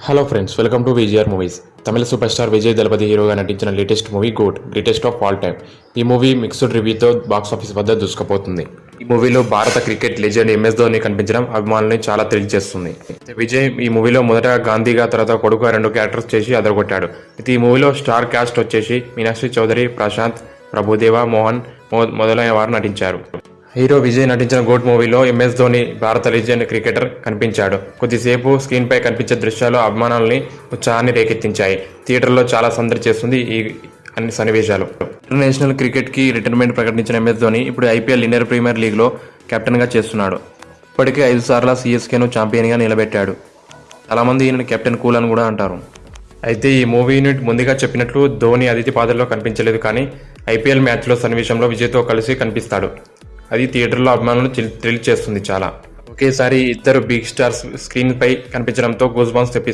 Hello friends, welcome to VGR movies. తమిళ super star Vijay Thalapathy హీరోగా నటించిన latest movie GOAT, greatest of all time. ఈ movie mixed రివ్యూతో box office వద్ద దూసుకుపోతుంది. ఈ మూవీలో భారత క్రికెట్ లెజెండ్ ఎంఎస్ ధోని కనిపించడం అభిమానుల్ని చాలా థ్రిల్ చేస్తుంది. విజయ్ ఈ మూవీలో మొదట గాంధీగా, తర్వాత కొడుకు 2 క్యారెక్టర్స్ చేసి అదరగొట్టాడు. అయితే ఈ మూవీలో స్టార్ క్యాస్ట్ వచ్చేసి మీనాక్షి చౌదరి, ప్రశాంత్, ప్రభుదేవా, మోహన్ మొదలైన వారు నటించారు. హీరో విజయ్ నటించిన గోట్ మూవీలో ఎంఎస్ ధోని, భారత లెజెండ్ క్రికెటర్ కనిపించాడు. కొద్దిసేపు స్క్రీన్ పై కనిపించే దృశ్యాలు అభిమానుల్ని ఉత్సాహాన్ని రేకెత్తించాయి. థియేటర్లో చాలా సందడి చేస్తుంది ఈ అన్ని సన్నివేశాలు. ఇంటర్నేషనల్ క్రికెట్ కి రిటైర్మెంట్ ప్రకటించిన ఎంఎస్ ధోని ఇప్పుడు ఐపీఎల్ ఇండియన్ ప్రీమియర్ లీగ్ లో కెప్టెన్ గా చేస్తున్నాడు. ఇప్పటికే 5 సార్లు సిఎస్కేను ఛాంపియన్ గా నిలబెట్టాడు. చాలా మంది ఈయన కెప్టెన్ కూల్ అని కూడా అంటారు. అయితే ఈ మూవీ యూనిట్ ముందుగా చెప్పినట్లు ధోని అతిథి పాత్రలో కనిపించలేదు, కానీ ఐపీఎల్ మ్యాచ్లో సన్నివేశంలో విజయ్తో కలిసి కనిపిస్తాడు. అది థియేటర్లో అభిమానులను థ్రిల్ చేస్తుంది చాలా. ఒకేసారి ఇద్దరు బిగ్ స్టార్స్ స్క్రీన్ పై కనిపించడంతో గూస్ బంప్స్ తెప్పిస్తుంది.